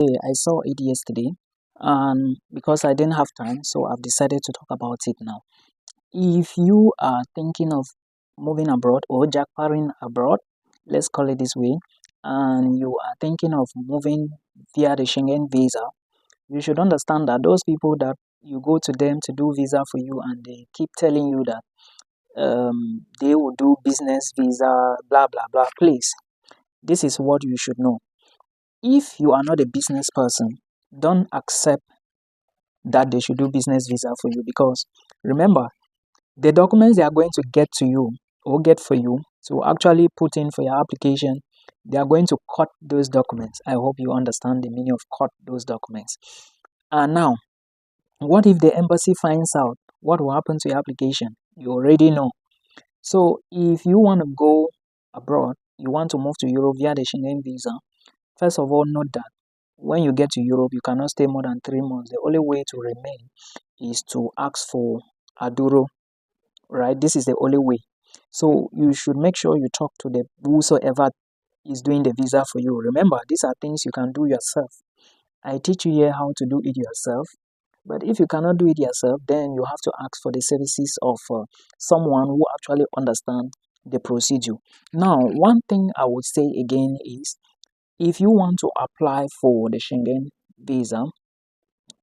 I saw it yesterday, and because I didn't have time, so I've decided to talk about it now. If you are thinking of moving abroad or jackparing abroad, let's call it this way, and you are thinking of moving via the Schengen visa, you should understand that those people that you go to them to do visa for you and they keep telling you that they will do business visa, blah blah blah. Please, this is what you should know. If you are not a business person, don't accept that they should do business visa for you, because remember, the documents they are going to get to you or get for you to actually put in for your application, they are going to cut those documents. I hope you understand the meaning of cut those documents. And now, what if the embassy finds out? What will happen to your application? You already know. So if you want to go abroad, you want to move to Europe via the Schengen visa, first of all, note that when you get to Europe, you cannot stay more than 3 months. The only way to remain is to ask for Aduro, right? This is the only way. So you should make sure you talk to the whosoever is doing the visa for you. Remember, these are things you can do yourself. I teach you here how to do it yourself. But if you cannot do it yourself, then you have to ask for the services of someone who actually understands the procedure. Now, one thing I would say again is, if you want to apply for the Schengen visa,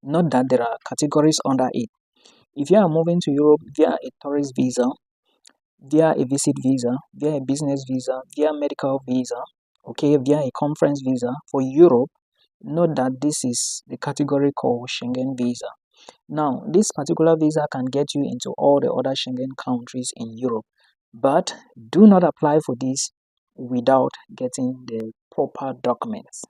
note that there are categories under it. If you are moving to Europe via a tourist visa, via a visit visa, via a business visa, via medical visa, okay, via a conference visa for Europe, note that this is the category called Schengen visa. Now, this particular visa can get you into all the other Schengen countries in Europe, but do not apply for this without getting the proper documents.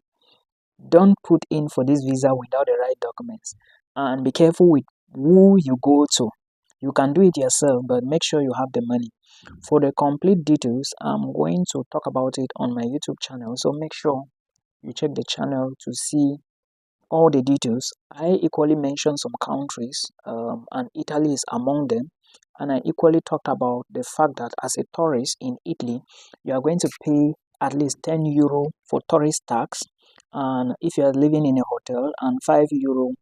Don't put in for this visa without the right documents, and be careful with who you go to. You can do it yourself, but make sure you have the money. For the complete details, I'm going to talk about it on my YouTube channel, so make sure you check the channel to see all the details. I equally mentioned some countries, and Italy is among them. And I equally talked about the fact that as a tourist in Italy, you are going to pay at least €10 for tourist tax. And if you are living in a hotel, and €5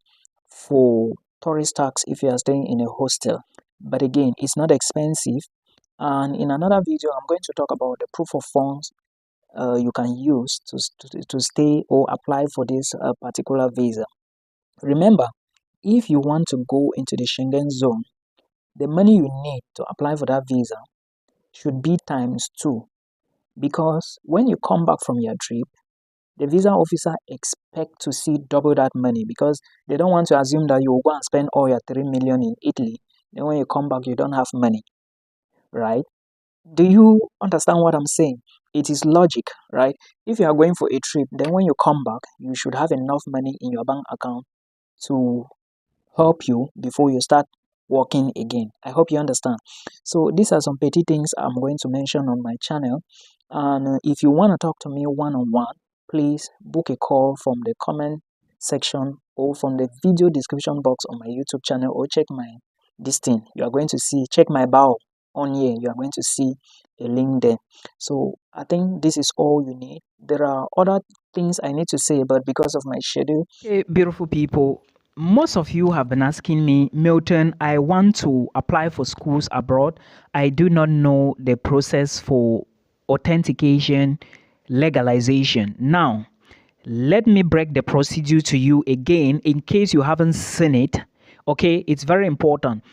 for tourist tax if you are staying in a hostel. But again, it's not expensive. And in another video, I'm going to talk about the proof of funds you can use to stay or apply for this particular visa. Remember, if you want to go into the Schengen zone, the money you need to apply for that visa should be ×2, because when you come back from your trip, the visa officer expect to see double that money, because they don't want to assume that you will go and spend all your 3 million in Italy. Then when you come back, you don't have money, right? Do you understand what I'm saying? It is logic, right? If you are going for a trip, then when you come back, you should have enough money in your bank account to help you before you start working again. I hope you understand. So these are some petty things I'm going to mention on my channel. And if you want to talk to me one-on-one, please book a call from the comment section or from the video description box on my YouTube channel, or check my this thing. You are going to see, check my bio on here. You are going to see a link there. So I think this is all you need. There are other things I need to say, but because of my schedule. Hey, beautiful people. Most of you have been asking me, Milton, I want to apply for schools abroad. I do not know the process for authentication, legalization. Now, let me break the procedure to you again in case you haven't seen it. Okay, it's very important.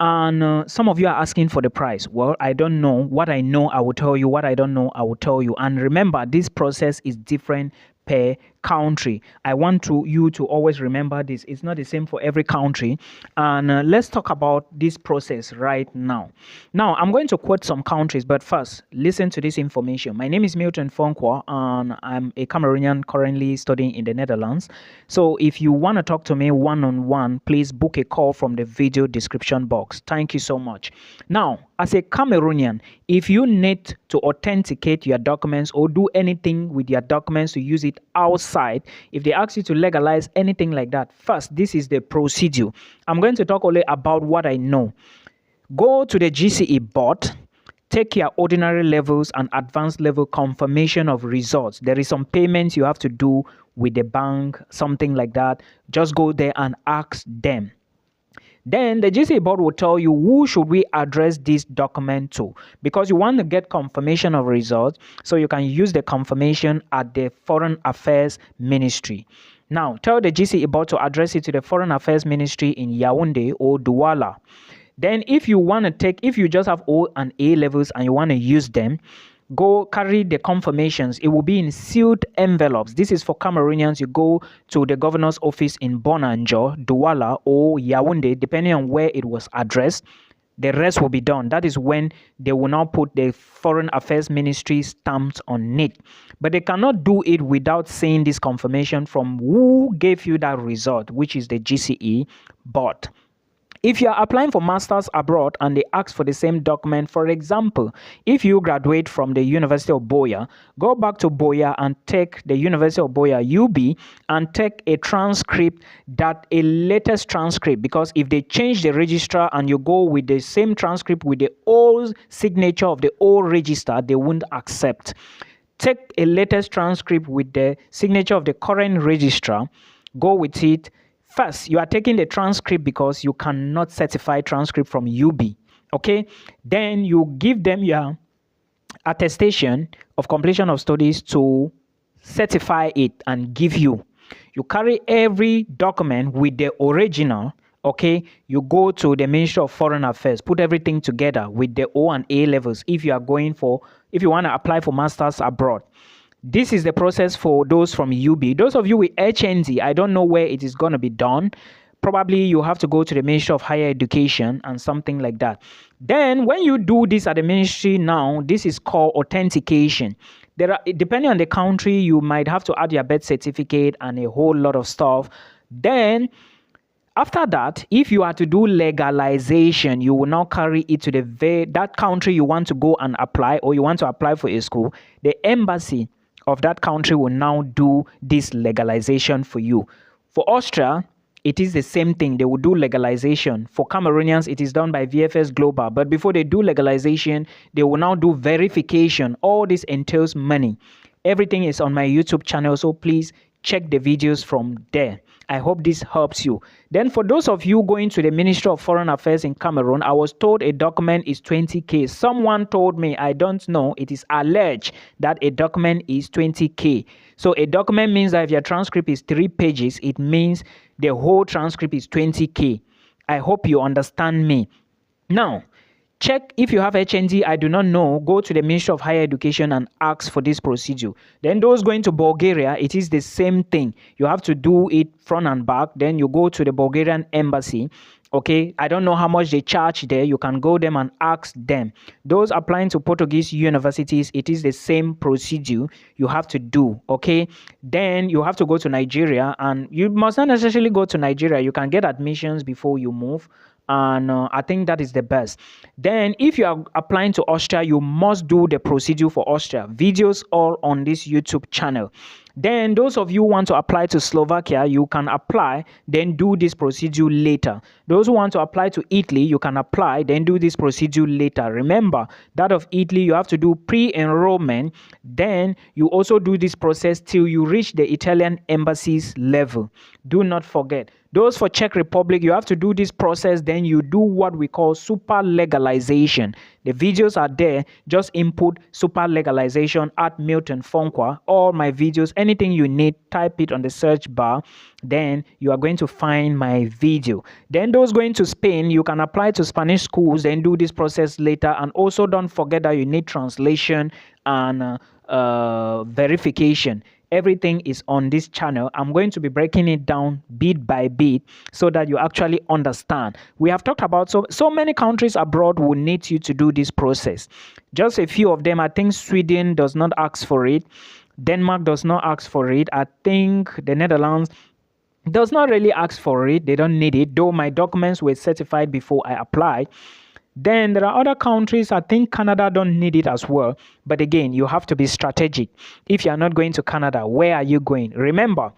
And some of you are asking for the price. Well, I don't know. What I know, I will tell you. What I don't know, I will tell you. And remember, this process is different per country. I want you to always remember this. It's not the same for every country. And let's talk about this process right now. Now, I'm going to quote some countries, but first, listen to this information. My name is Milton Fonkwa, and I'm a Cameroonian currently studying in the Netherlands. So if you want to talk to me one-on-one, please book a call from the video description box. Thank you so much. Now, as a Cameroonian, if you need to authenticate your documents or do anything with your documents to use it outside, if they ask you to legalize anything like that, first, this is the procedure. I'm going to talk only about what I know. Go to the GCE bot, take your ordinary levels and advanced level confirmation of results. There is some payments you have to do with the bank, something like that, just go there and ask them. Then the GCE board will tell you who should we address this document to, because you want to get confirmation of results, so you can use the confirmation at the Foreign Affairs Ministry. Now, tell the GCE board to address it to the Foreign Affairs Ministry in Yaoundé or Douala. Then if you just have O and A levels and you want to use them, go carry the confirmations. It will be in sealed envelopes. This is for Cameroonians. You go to the governor's office in Bonanjo, Douala, or Yaoundé, depending on where it was addressed. The rest will be done. That is when they will now put the Foreign Affairs Ministry stamps on it. But they cannot do it without seeing this confirmation from who gave you that result, which is the GCE board. If you are applying for masters abroad and they ask for the same document, for example, if you graduate from the University of Boya, go back to Boya and take the University of Boya UB and take a transcript, a latest transcript, because if they change the registrar and you go with the same transcript with the old signature of the old register, they won't accept. Take a latest transcript with the signature of the current registrar, go with it. First, you are taking the transcript because you cannot certify transcript from UB. Okay? Then you give them your attestation of completion of studies to certify it and give you. You carry every document with the original. Okay? You go to the Ministry of Foreign Affairs, put everything together with the O and A levels if you want to apply for masters abroad. This is the process for those from UB. Those of you with HND, I don't know where it is going to be done. Probably you have to go to the Ministry of Higher Education and something like that. Then when you do this at the ministry now, this is called authentication. Depending on the country, you might have to add your birth certificate and a whole lot of stuff. Then after that, if you are to do legalization, you will now carry it to that country you want to go and apply, or you want to apply for a school. The embassy of that country will now do this legalization for you. For Austria, it is the same thing. They will do legalization. For Cameroonians, it is done by VFS Global. But before they do legalization, they will now do verification. All this entails money. Everything is on my YouTube channel, so please check the videos from there. I hope this helps you. Then for those of you going to the Ministry of Foreign Affairs in Cameroon, I was told a document is 20K. Someone told me, I don't know, it is alleged that a document is 20K. So a document means that if your transcript is 3 pages, it means the whole transcript is 20K. I hope you understand me. Now, check if you have HND. I do not know. Go to the Ministry of Higher Education and ask for this procedure. Then those going to Bulgaria, it is the same thing. You have to do it front and back. Then you go to the Bulgarian embassy. Okay, I don't know how much they charge there. You can go them and ask them. Those applying to Portuguese universities, it is the same procedure you have to do. Okay, then you have to go to Nigeria, and you must not necessarily go to Nigeria. You can get admissions before you move. And I think that is the best. Then if you are applying to Austria, you must do the procedure for Austria. Videos all on this YouTube channel. Then those of you who want to apply to Slovakia, you can apply, then do this procedure later. Those who want to apply to Italy, you can apply, then do this procedure later. Remember, that of Italy, you have to do pre-enrollment. Then you also do this process till you reach the Italian embassy's level. Do not forget. Those for Czech Republic, you have to do this process, then you do what we call super legalization. The videos are there. Just input super legalization at Milton Fonkwa. All my videos, anything you need, type it on the search bar. Then you are going to find my video. Then those going to Spain, you can apply to Spanish schools, then do this process later. And also don't forget that you need translation and verification. Everything is on this channel. I'm going to be breaking it down bit by bit so that you actually understand. We have talked about so many countries abroad will need you to do this process. Just a few of them. I think Sweden does not ask for it. Denmark does not ask for it. I think the Netherlands does not really ask for it. They don't need it, though my documents were certified before I applied. Then there are other countries, I think Canada don't need it as well. But again, you have to be strategic. If you are not going to Canada, where are you going? Remember,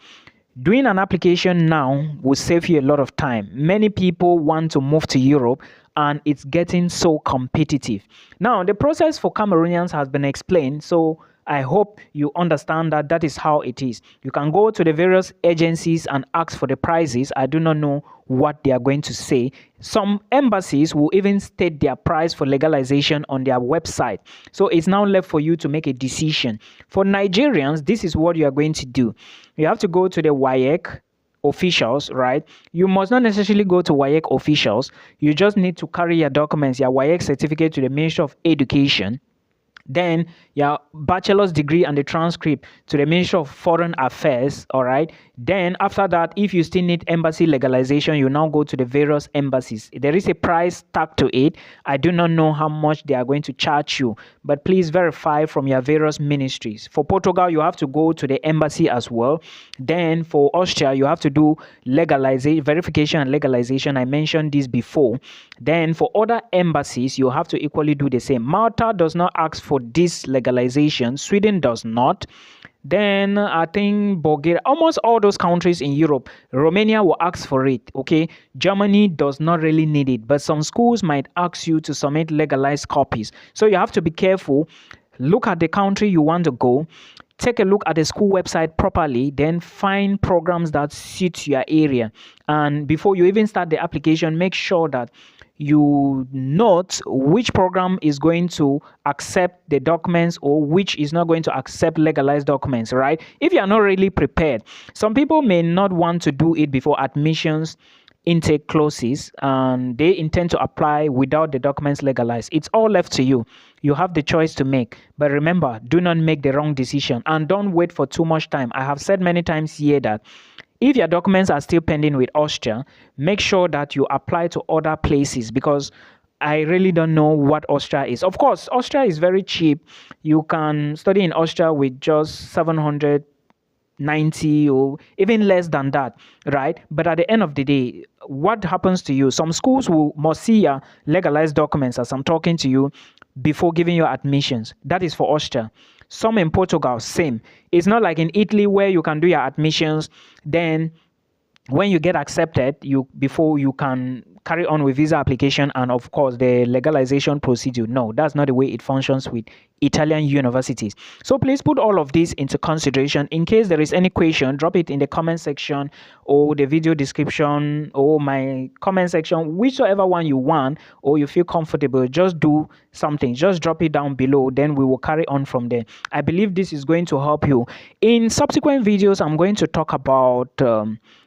doing an application now will save you a lot of time. Many people want to move to Europe and it's getting so competitive. Now, the process for Cameroonians has been explained. So I hope you understand that that is how it is. You can go to the various agencies and ask for the prices. I do not know what they are going to say. Some embassies will even state their price for legalization on their website. So it's now left for you to make a decision. For Nigerians, this is what you are going to do. You have to go to the WAEC officials, right? You must not necessarily go to WAEC officials. You just need to carry your documents, your WAEC certificate, to the Ministry of Education. Then your bachelor's degree and the transcript to the Ministry of Foreign Affairs. All right. Then after that, if you still need embassy legalization, you now go to the various embassies. There is a price tag to it. I do not know how much they are going to charge you, but please verify from your various ministries. For Portugal, you have to go to the embassy as well. Then for Austria, you have to do legalization, verification and legalization. I mentioned this before. Then for other embassies, you have to equally do the same. Malta does not ask for this legalization. Sweden does not. Then I think Bulgaria, almost all those countries in Europe, Romania will ask for it. Okay, Germany does not really need it, but some schools might ask you to submit legalized copies. So you have to be careful. Look at the country you want to go. Take a look at the school website properly, then find programs that suit your area. And before you even start the application, make sure that you note which program is going to accept the documents or which is not going to accept legalized documents, right? If you are not really prepared, some people may not want to do it before admissions intake closes and they intend to apply without the documents legalized. It's all left to you. You have the choice to make. But remember, do not make the wrong decision and don't wait for too much time. I have said many times here that if your documents are still pending with Austria, make sure that you apply to other places, because I really don't know what Austria is. Of course, Austria is very cheap. You can study in Austria with just 790 or even less than that, right? But at the end of the day, what happens to you? Some schools must see your legalized documents as I'm talking to you before giving you admissions. That is for Austria. Some in Portugal, same. It's not like in Italy where you can do your admissions, then when you get accepted, before you can carry on with visa application and of course the legalization procedure. No, that's not the way it functions with Italian universities. So please put all of this into consideration. In case there is any question, drop it in the comment section or the video description or my comment section, whichever one you want or you feel comfortable. Just do something, just drop it down below, then we will carry on from there. I believe this is going to help you. In subsequent videos, I'm going to talk about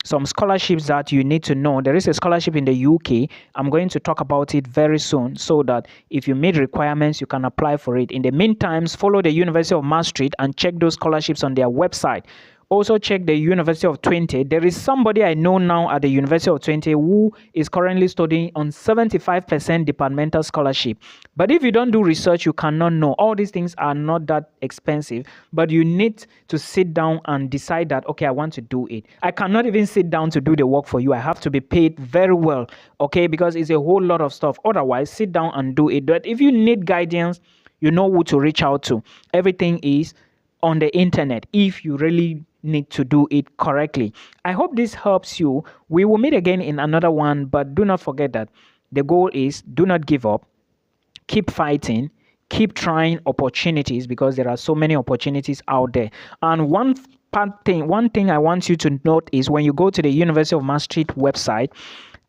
some scholarships that you need to know. There is a scholarship in the UK. I'm going to talk about it very soon so that if you meet requirements, you can apply for it. In the meantime, follow the University of Maastricht and check those scholarships on their website. Also check the University of Twente. There is somebody I know now at the University of Twente who is currently studying on 75% departmental scholarship. But if you don't do research, you cannot know. All these things are not that expensive, but you need to sit down and decide that, okay, I want to do it. I cannot even sit down to do the work for you. I have to be paid very well, okay, because it's a whole lot of stuff. Otherwise, sit down and do it. But if you need guidance, you know who to reach out to. Everything is on the internet if you really need to do it correctly. I hope this helps you. We will meet again in another one, but do not forget that the goal is do not give up. Keep fighting. Keep trying opportunities because there are so many opportunities out there. And one thing I want you to note is when you go to the University of Maastricht website,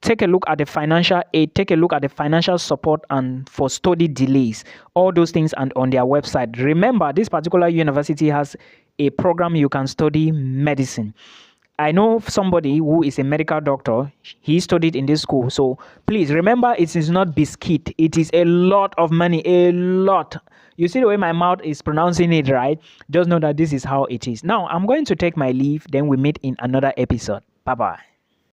take a look at the financial aid, take a look at the financial support and for study delays, all those things and on their website. Remember, this particular university has a program you can study medicine. I know somebody who is a medical doctor. He studied in this school. So please remember, it is not biscuit. It is a lot of money, a lot. You see the way my mouth is pronouncing it, right? Just know that this is how it is. Now, I'm going to take my leave. Then we meet in another episode. Bye-bye.